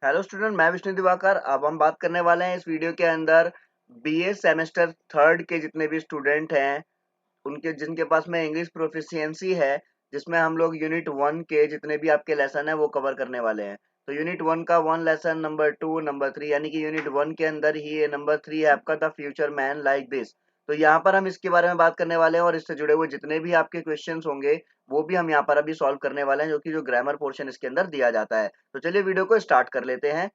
Hello student, मैं विष्णु दिवाकर। अब हम बात करने वाले हैं इस वीडियो के अंदर बीए सेमेस्टर थर्ड के जितने भी स्टूडेंट हैं उनके जिनके पास में इंग्लिश प्रोफिशिएंसी है, जिसमें हम लोग यूनिट वन के जितने भी आपके लेसन है वो कवर करने वाले हैं। तो यूनिट वन का one lesson, number two, number three, यानी कि यूनिट वन के अंदर ही ये नंबर थ्री है आपका, the future man like this. तो यहाँ पर हम इसके बारे में बात करने वाले हैं और इससे जुड़े हुए जितने भी आपके क्वेश्चंस होंगे वो भी हम यहाँ पर अभी सॉल्व करने वाले हैं, जो ग्रामर पोर्शन इसके अंदर दिया जाता है। तो चलिए वीडियो को स्टार्ट कर लेते हैं।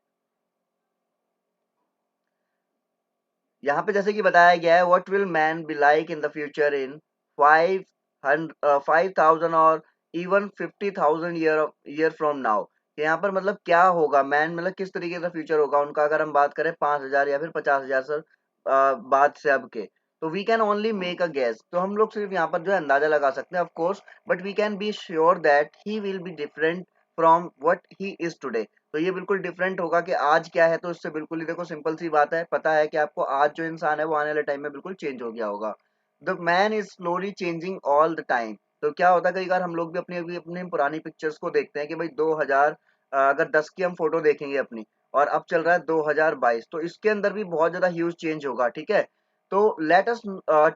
यहाँ पे जैसे कि बताया गया है, what will man be like in the future in 5,000 और इवन 50,000 ईयर फ्रॉम नाउ। यहाँ पर मतलब क्या होगा मैन, मतलब किस तरीके का फ्यूचर होगा उनका, अगर हम बात करें 5,000 या फिर 50,000 सर बाद से अब के। तो we can only make a guess, तो हम लोग सिर्फ यहाँ पर जो है अंदाजा लगा सकते हैं of course, but we can be sure that he will be different from what he is today. तो ये बिल्कुल डिफरेंट होगा कि आज क्या है, तो इससे बिल्कुल ही देखो सिंपल सी बात है, पता है कि आपको आज जो इंसान है वो आने वाले टाइम में बिल्कुल चेंज हो गया होगा। The man is slowly changing all the time. तो क्या होता है, कई बार हम लोग भी अपनी पुरानी पिक्चर्स को देखते हैं कि भाई 2000 अगर 10 की हम फोटो देखेंगे अपनी, और अब चल रहा है 2022, तो इसके अंदर भी बहुत ज्यादा ह्यूज चेंज होगा। ठीक है, तो let us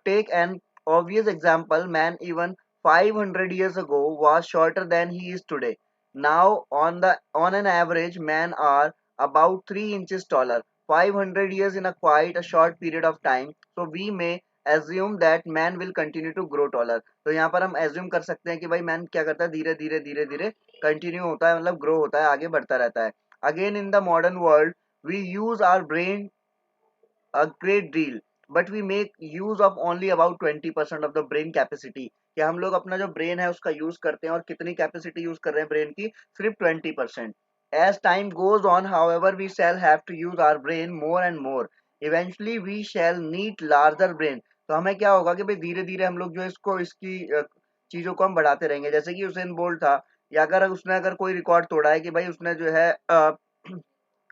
take an obvious example. Man even 500 years ago was shorter than he is today. Now, on an average, men are about 3 inches taller. 500 years in a quite a short period of time. So we may assume that man will continue to grow taller. तो यहाँ पर हम assume कर सकते हैं कि भाई man क्या करता है, धीरे धीरे धीरे धीरे continue होता है, मतलब grow होता है, आगे बढ़ता रहता है। Again in the modern world, we use our brain a great deal, but we make use of only about 20% of the brain capacity। कि हम लोग अपना जो ब्रेन है उसका यूज करते हैं, और कितनी कैपेसिटी यूज कर रहे हैं ब्रेन की, सिर्फ 20%। As time goes on however we shall have to use our brain more and more. Eventually we shall need larger brain. तो हमें क्या होगा कि भाई धीरे धीरे हम लोग जो है इसको इसकी चीजों को हम बढ़ाते रहेंगे। जैसे कि उसेन बोल्ट था, या अगर कोई रिकॉर्ड तोड़ा है कि भाई उसने जो है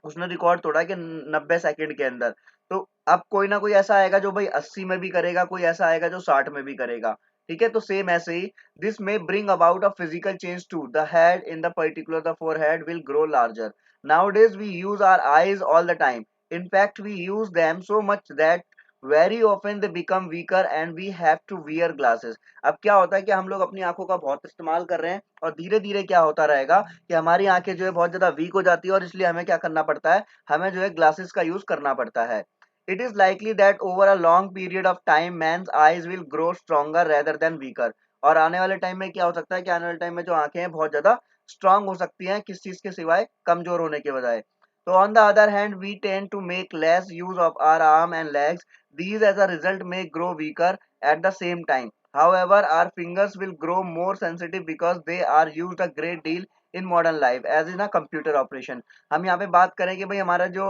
उसने रिकॉर्ड तोड़ा है कि 90 सेकंड के अंदर, तो अब कोई ना कोई ऐसा आएगा जो भाई 80 में भी करेगा, कोई ऐसा आएगा जो 60 में भी करेगा। ठीक है, तो सेम ऐसे ही this may bring about a physical change to the head in the particular the forehead will grow larger. Nowadays we use our eyes all the time. In fact, we use them so much that very often they become weaker and we have to wear glasses। अब क्या होता है कि हम लोग अपनी आंखों का बहुत इस्तेमाल कर रहे हैं, और धीरे धीरे क्या होता रहेगा कि हमारी आंखें जो है बहुत ज्यादा वीक हो जाती है, और इसलिए हमें क्या करना पड़ता है, हमें जो है ग्लासेस का यूज करना पड़ता है। It is likely that over a long period of time man's eyes will grow stronger rather than weaker. और आने वाले टाइम में क्या हो सकता है कि आने वाले टाइम में जो आंखें हैं बहुत ज्यादा स्ट्रांग हो सकती हैं, किस चीज के सिवाय, कमजोर होने के बजाय। So on the other hand, we tend to make less use of our arm and legs. These as a result may grow weaker at the same time. However, our fingers will grow more sensitive because they are used a great deal in modern life as in a computer operation। हम यहाँ पे बात करें कि भाई हमारा जो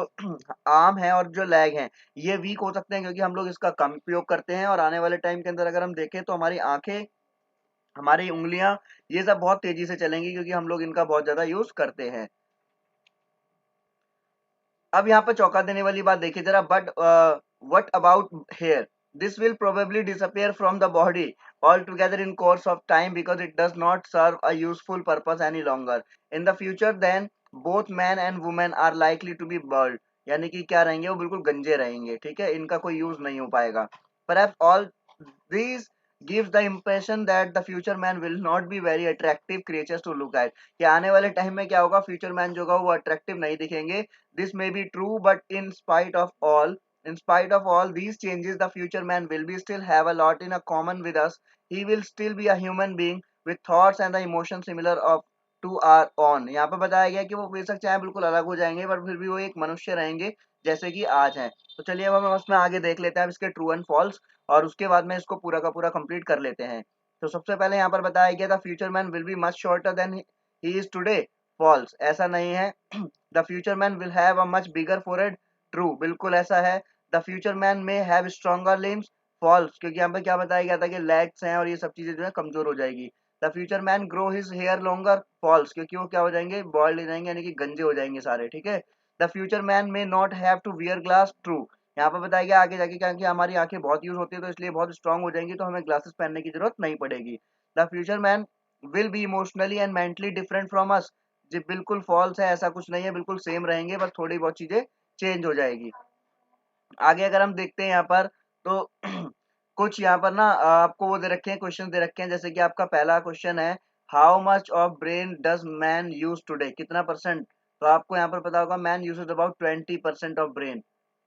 arm है और जो लेग है ये वीक हो सकते हैं, क्योंकि हम लोग इसका कम उपयोग करते हैं, और आने वाले टाइम के अंदर अगर हम देखें तो हमारी आंखें, हमारी उंगलियां, ये सब बहुत तेजी से चलेंगी, क्योंकि हम लोग इनका बहुत ज्यादा यूज करते हैं। अब यहाँ पर चौंका देने वाली बात देखिए जरा, but what about hair, this will probably disappear from the body all together in course of time because it does not serve a useful purpose any longer in the future. Then both man and women are likely to be bald, यानी कि क्या रहेंगे, वो बिल्कुल गंजे रहेंगे। ठीक है, इनका कोई यूज नहीं हो पाएगा। Perhaps all these gives the impression that the future man will not be very attractive creatures to look at। कि आने वाले टाइम में क्या होगा, फ्यूचर मैन जो होगा वो अट्रैक्टिव नहीं दिखेंगे। This may be true, but in spite of all these changes, the future man will be still have a lot in a common with us। He will still be a human being with thoughts and the emotions similar of to our own। यहाँ पे बताया गया कि वो बेशक चाहे बिल्कुल अलग हो जाएंगे, पर फिर भी वो एक मनुष्य रहेंगे जैसे कि आज हैं। तो चलिए अब हम उसमें आगे देख लेते हैं अब इसके ट्रू एंड फॉल्स, और उसके बाद में इसको पूरा का पूरा कंप्लीट कर लेते हैं। तो सबसे पहले यहाँ पर बताया गया था future man will be much shorter than he is today. False, ऐसा नहीं है। The future man will have a much bigger forehead. True, बिल्कुल ऐसा है। The future man may have stronger limbs. False, क्योंकि यहाँ पे क्या बताया गया था कि लेग्स हैं और ये सब चीजें जो है कमजोर हो जाएगी। The future man grow his hair longer. False, क्योंकि वो क्या हो जाएंगे, बॉल्ड हो जाएंगे, यानी कि गंजे हो जाएंगे सारे। ठीक है। The future man may not have to wear glass. True, यहाँ पे बताया गया आगे जाके क्या कि हमारी आंखें बहुत यूज होती है, तो इसलिए बहुत स्ट्रांग हो जाएंगी, तो हमें ग्लासेस पहनने की जरूरत नहीं पड़ेगी। The future man will be emotionally and mentally different from us. जी बिल्कुल फॉल्स है, ऐसा कुछ नहीं है, बिल्कुल सेम रहेंगे, बस थोड़ी बहुत चीजें चेंज हो जाएगी। आगे अगर हम देखते हैं यहाँ पर, तो कुछ यहाँ पर ना आपको वो दे रखे हैं, क्वेश्चन दे रखे हैं, जैसे कि आपका पहला क्वेश्चन है, how much of brain does man use today, कितना परसेंट। तो आपको यहाँ पर पता होगा man use about 20% of brain.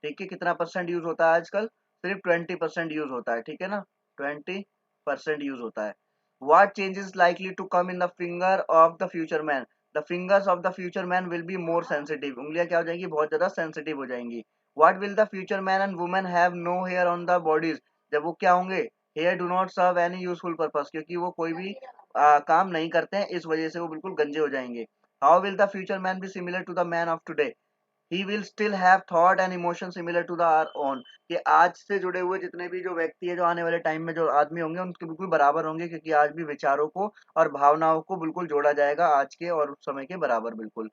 ठीक है, कितना परसेंट यूज होता है आजकल, सिर्फ 20% यूज होता है, ठीक है ना, 20% यूज होता है। What changes likely to come in the finger of the future man? The fingers of the future man will be more sensitive. उंगलियां क्या हो जाएंगी, बहुत ज्यादा सेंसिटिव हो जाएंगी। What will the future man and woman have no hair on the bodies? जब वो क्या होंगे, hair do not serve any useful purpose, क्योंकि वो कोई भी काम नहीं करते हैं, इस वजह से वो बिल्कुल गंजे हो जाएंगे। How will the future man be similar to the man of today? He will still have thought and emotion similar to the our own, कि आज से जुड़े हुए जितने भी जो व्यक्ति है, जो आने वाले टाइम में जो आदमी होंगे, उनके बिल्कुल बराबर होंगे, क्योंकि आज भी विचारों को और भावनाओं को बिल्कुल जोड़ा जाएगा आज के और उस समय के बराबर बिल्कुल।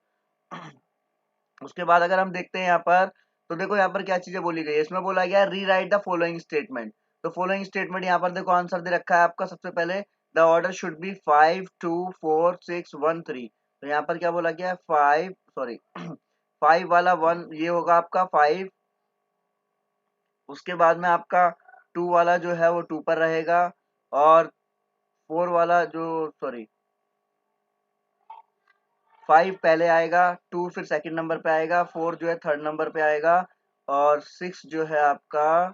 उसके बाद अगर हम देखते हैं यहाँ पर, तो देखो यहाँ पर क्या चीजें बोली गई है, इसमें बोला गया है री राइट द फॉलोइंग स्टेटमेंट। तो फॉलोइंग स्टेटमेंट यहाँ पर देखो आंसर दे रखा है आपका, सबसे पहले द ऑर्डर शुड बी 5 2 4 6 1 3। तो यहाँ पर क्या बोला गया है, 5 सॉरी 5 वाला 1 ये होगा आपका 5, उसके बाद में आपका 2 वाला जो है वो 2 पर रहेगा, और 4 वाला जो सॉरी 5 पहले आएगा, 2 फिर सेकंड नंबर पे आएगा, 4 जो है थर्ड नंबर पे आएगा, और 6 जो है आपका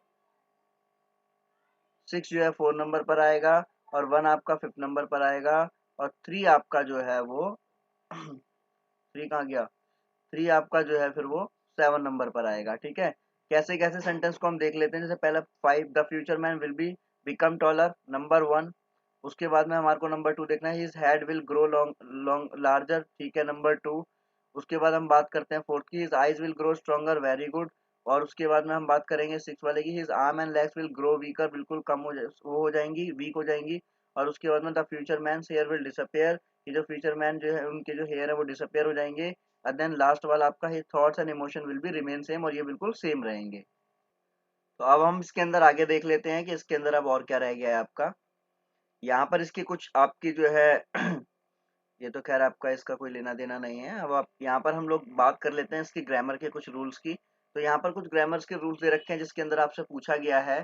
6 जो है 4 नंबर पर आएगा, और 1 आपका 5th नंबर पर आएगा, और 3 आपका जो है वो 3 कहाँ गया, 3 आपका जो है फिर वो 7 नंबर पर आएगा। ठीक है, कैसे कैसे सेंटेंस को हम देख लेते हैं, जैसे पहला 5 the future man will be become taller, number 1। उसके बाद में हमारे को नंबर 2 देखना है, his head will grow long long larger, ठीक है, नंबर 2। उसके बाद हम बात करते हैं फोर्थ की, his eyes will grow stronger, very good. और उसके बाद में हम बात करेंगे सिक्स वाले की, his arm and legs will grow weaker, बिल्कुल कम हो वो हो जाएंगी, वीक हो जाएंगी। और उसके बाद में the future man hair will disappear, ये जो फ्यूचर मैन जो है उनके जो हेयर है वो डिसअपियर हो जाएंगे। एंड देन लास्ट वाला आपका his thoughts and emotion will be remain same, और ये बिल्कुल सेम रहेंगे। तो अब हम इसके अंदर आगे देख लेते हैं कि इसके अंदर अब और क्या रह गया है आपका। यहाँ पर इसकी कुछ आपकी जो है ये तो खैर आपका इसका कोई लेना देना नहीं है। अब आप यहाँ पर हम लोग बात कर लेते हैं इसकी ग्रामर के कुछ रूल्स की। तो यहाँ पर कुछ ग्रामर्स के रूल्स दे रखे हैं, जिसके अंदर आपसे पूछा गया है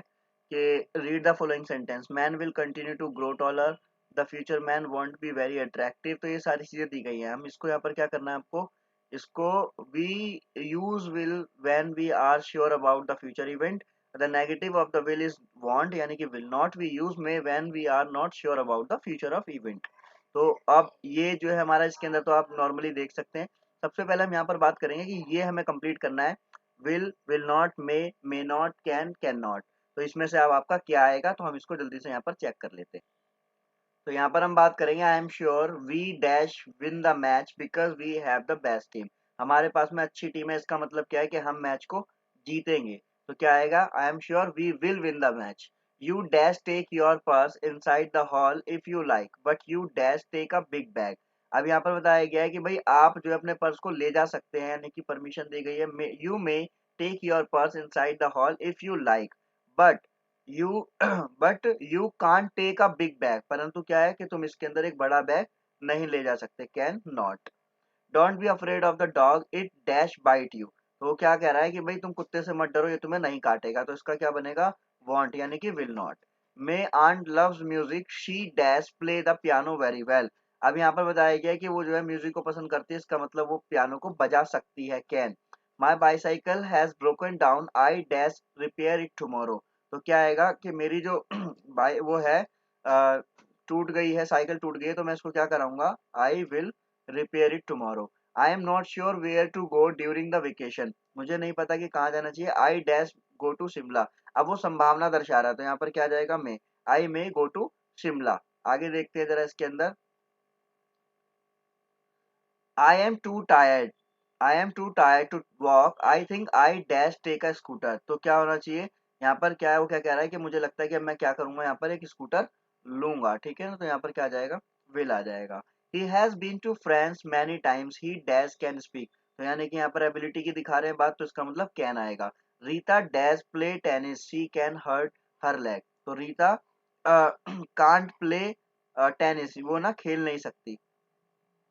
कि read the following sentence, man will continue to grow taller, the future man won't be very attractive. तो ये सारी चीजें दी गई हैं, हम इसको यहाँ पर क्या करना है आपको, इसको we use will when we are sure about the future event, the negative of the will is won't, यानी कि will not we use may when we are not sure about the future of event. तो अब ये जो है हमारा इसके अंदर, तो आप नॉर्मली देख सकते हैं। सबसे पहले हम यहाँ पर बात करेंगे कि ये हमें कंप्लीट करना है, will not, may not, can not. तो इसमें से अब आपका क्या आएगा, तो हम इसको जल्दी से यहाँ पर चेक कर लेते हैं। तो यहाँ पर हम बात करेंगे, I am sure we dash win the match because we have the best team. हमारे पास में अच्छी टीम है, इसका मतलब क्या है कि हम मैच को जीतेंगे। तो क्या आएगा, I am sure we will win the match. You dash take your purse inside the hall if you like, but you dash take a big bag. अब यहाँ पर बताया गया है कि भाई आप जो है अपने पर्स को ले जा सकते हैं, यानी कि परमिशन दी गई है, you may take your purse inside the hall if you like, but you but you can't take a big bag, परंतु क्या है कि तुम इसके अंदर एक बड़ा बैग नहीं ले जा सकते, can not. Don't be afraid of the dog it dash bite you. तो वो क्या कह रहा है कि भाई तुम कुत्ते से मत डरो, ये तुम्हें नहीं काटेगा। तो इसका क्या बनेगा, वॉन्ट, यानी कि will not. My aunt loves music she dash play the piano very well. अब यहाँ पर बताया गया है कि वो जो है म्यूजिक को पसंद करती है, इसका मतलब वो पियानो को बजा सकती है, can. My bicycle has broken down, I dash repair it tomorrow. तो क्या आएगा कि मेरी जो बाई वो है टूट गई है, साइकिल टूट गई है, तो मैं इसको क्या कराऊंगा, I will repair it tomorrow. I am not sure where to go during the vacation, मुझे नहीं पता कि कहाँ जाना चाहिए, I dash go to Shimla. अब वो संभावना दर्शा रहा है, तो यहाँ पर क्या जाएगा, मे, आई मे गो टू शिमला। आगे देखते हैं जरा इसके अंदर, I am too tired, I am too tired to walk, I think I dash take a scooter. तो क्या होना चाहिए, यहाँ पर क्या है, वो क्या कह रहा है कि मुझे लगता है कि अब मैं क्या करूंगा, यहाँ पर एक स्कूटर लूंगा, ठीक है ना। तो यहाँ पर क्या आ जाएगा, विल आ जाएगा। He has been to France many times, he dash can speak. तो यानी कि यहाँ पर एबिलिटी की दिखा रहे हैं बात, तो इसका मतलब कैन आएगा। Rita dash play tennis, she can hurt her leg. तो रीता कांट प्ले टेनिस, वो ना खेल नहीं सकती,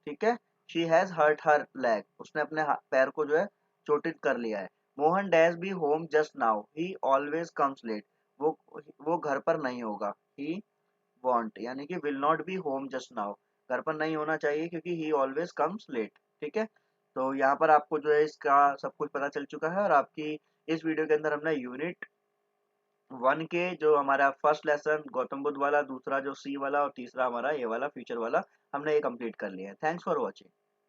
ठीक है। She has hurt her leg, उसने अपने पैर को जो है चोटित कर लिया है। Mohan dash be home just now, he always comes late, वो वो घर पर नहीं होगा। ही वॉन्ट यानी कि will not be home just now, घर पर नहीं होना चाहिए क्योंकि ही ऑलवेज कम्स लेट। ठीक है, तो यहाँ पर आपको जो है इसका सब कुछ पता चल चुका है, और आपकी इस वीडियो के अंदर हमने यूनिट 1 के जो हमारा फर्स्ट लेसन गौतम बुद्ध वाला, दूसरा जो सी वाला, और तीसरा हमारा ये वाला फ्यूचर वाला, हमने ये कंप्लीट कर लिया है। Thanks for watching.